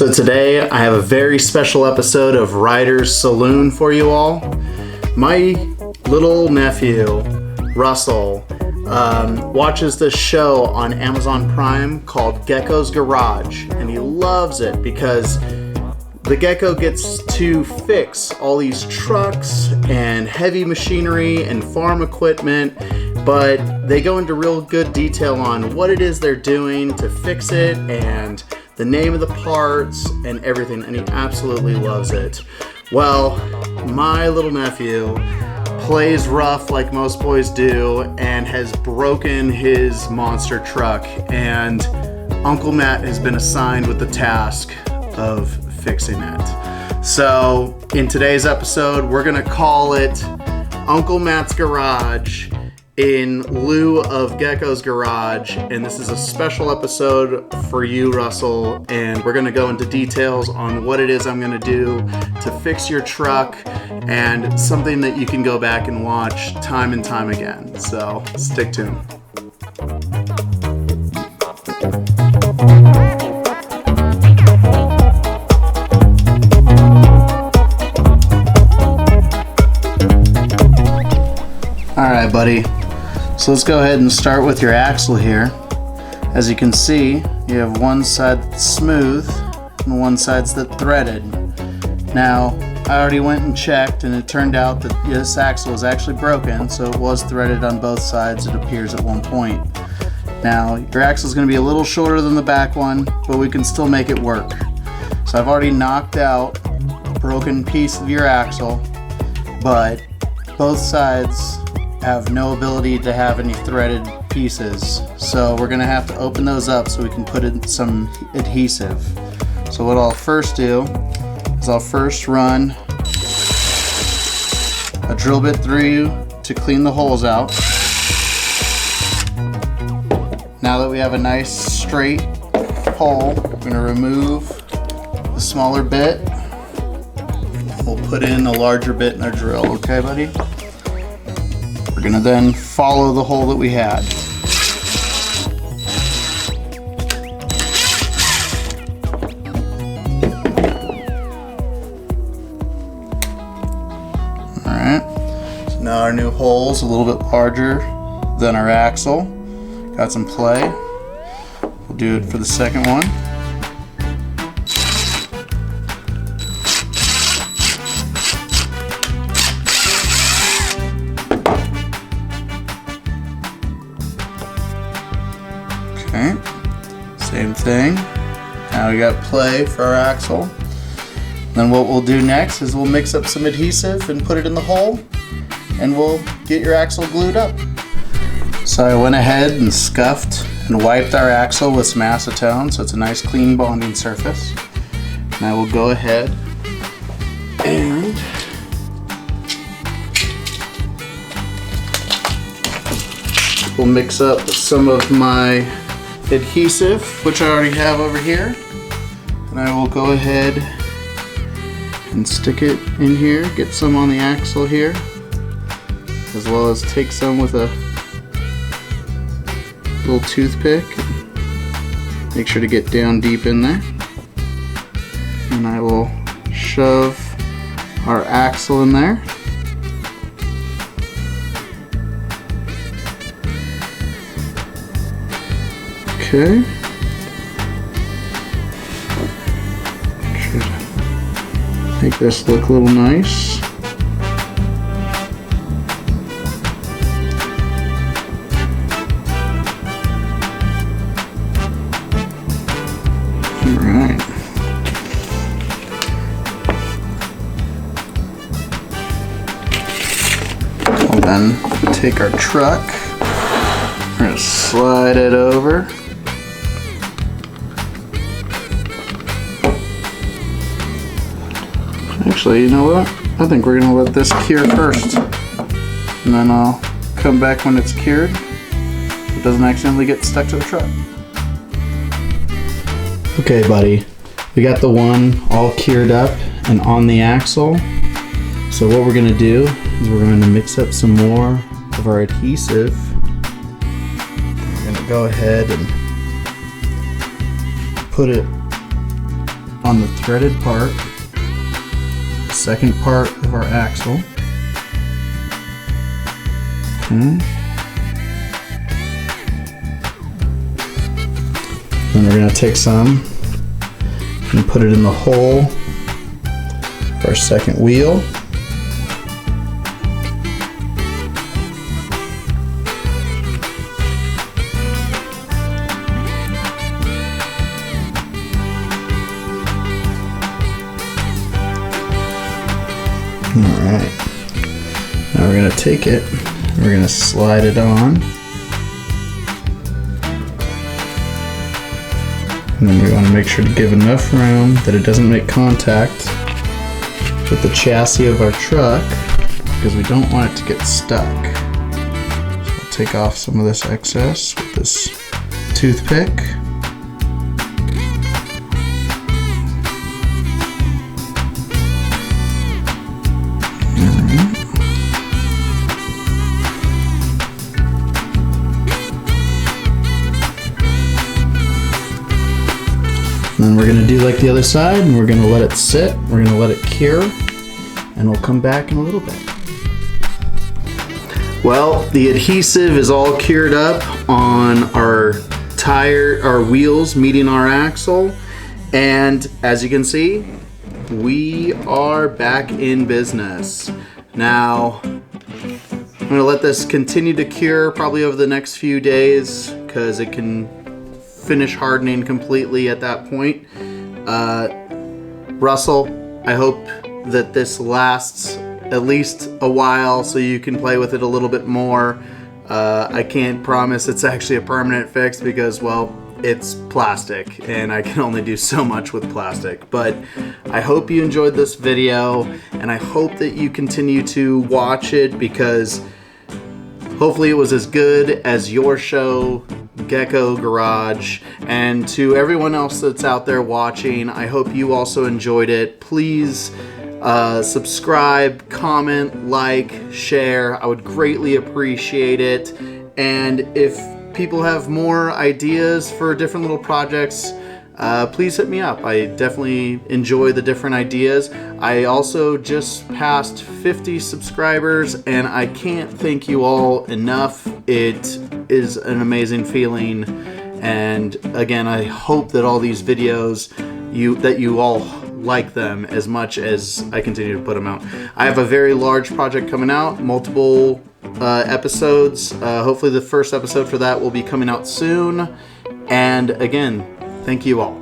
So today I have a very special episode of Ryder's Saloon for you all. My little nephew, Russell, watches this show on Amazon Prime called Gecko's Garage, and he loves it because the gecko gets to fix all these trucks and heavy machinery and farm equipment, but they go into real good detail on what it is they're doing to fix it and the name of the parts and everything, and he absolutely loves it. Well, my little nephew plays rough like most boys do and has broken his monster truck, and Uncle Matt has been assigned with the task of fixing it. So in today's episode, we're gonna call it Uncle Matt's Garage in lieu of Gecko's Garage, and this is a special episode for you, Russell, and we're gonna go into details on what it is I'm gonna do to fix your truck, and something that you can go back and watch time and time again. So stick tuned. Alright, buddy. So let's go ahead and start with your axle here. As you can see, you have one side that's smooth and one side's that's threaded. Now, I already went and checked, and it turned out that this axle is actually broken, so it was threaded on both sides, it appears, at one point. Now, your axle is going to be a little shorter than the back one, but we can still make it work. So I've already knocked out a broken piece of your axle, but both sides have no ability to have any threaded pieces, so we're gonna have to open those up so we can put in some adhesive. So what I'll first do is I'll first run a drill bit through to clean the holes out. Now that we have a nice straight hole, we're gonna remove the smaller bit. We'll put in a larger bit in our drill, okay, buddy? We're gonna then follow the hole that we had. Alright, so now our new hole's a little bit larger than our axle. Got some play. We'll do it for the second one. Okay, same thing. Now we got play for our axle. Then what we'll do next is we'll mix up some adhesive and put it in the hole, and we'll get your axle glued up. So I went ahead and scuffed and wiped our axle with some acetone so it's a nice clean bonding surface. Now we'll go ahead and we'll mix up some of my adhesive, which I already have over here, and I will go ahead and stick it in here, get some on the axle here, as well as take some with a little toothpick. Make sure to get down deep in there, and I will shove our axle in there. Okay. Should make this look a little nice. Alright. We'll then take our truck. We're going to slide it over. Actually, you know what? I think we're gonna let this cure first, and then I'll come back when it's cured so it doesn't accidentally get stuck to the truck. Okay, buddy, we got the one all cured up and on the axle. So what we're gonna do is we're going to mix up some more of our adhesive. We're gonna go ahead and put it on the threaded part, the second part of our axle. Okay. Then we're going to take some and put it in the hole for our second wheel. Alright, now we're going to take it, we're going to slide it on, and then we want to make sure to give enough room that it doesn't make contact with the chassis of our truck, because we don't want it to get stuck. So we'll take off some of this excess with this toothpick. And then we're going to do like the other side, and we're going to let it sit, we're going to let it cure, and we'll come back in a little bit. Well, the adhesive is all cured up on our wheels meeting our axle, and as you can see, we are back in business. Now, I'm going to let this continue to cure probably over the next few days, because it can finish hardening completely at that point. Russell, I hope that this lasts at least a while so you can play with it a little bit more. I can't promise it's actually a permanent fix because, well, it's plastic and I can only do so much with plastic. But I hope you enjoyed this video, and I hope that you continue to watch it, because hopefully it was as good as your show, Gecko Garage. And to everyone else that's out there watching, I hope you also enjoyed it. Please subscribe, comment, like, share. I would greatly appreciate it. And if people have more ideas for different little projects, please hit me up. I definitely enjoy the different ideas. I also just passed 50 subscribers, and I can't thank you all enough. It is an amazing feeling, and again, I hope that all these videos, that you all like them as much as I continue to put them out. I have a very large project coming out, multiple episodes. Hopefully the first episode for that will be coming out soon. And again, thank you all.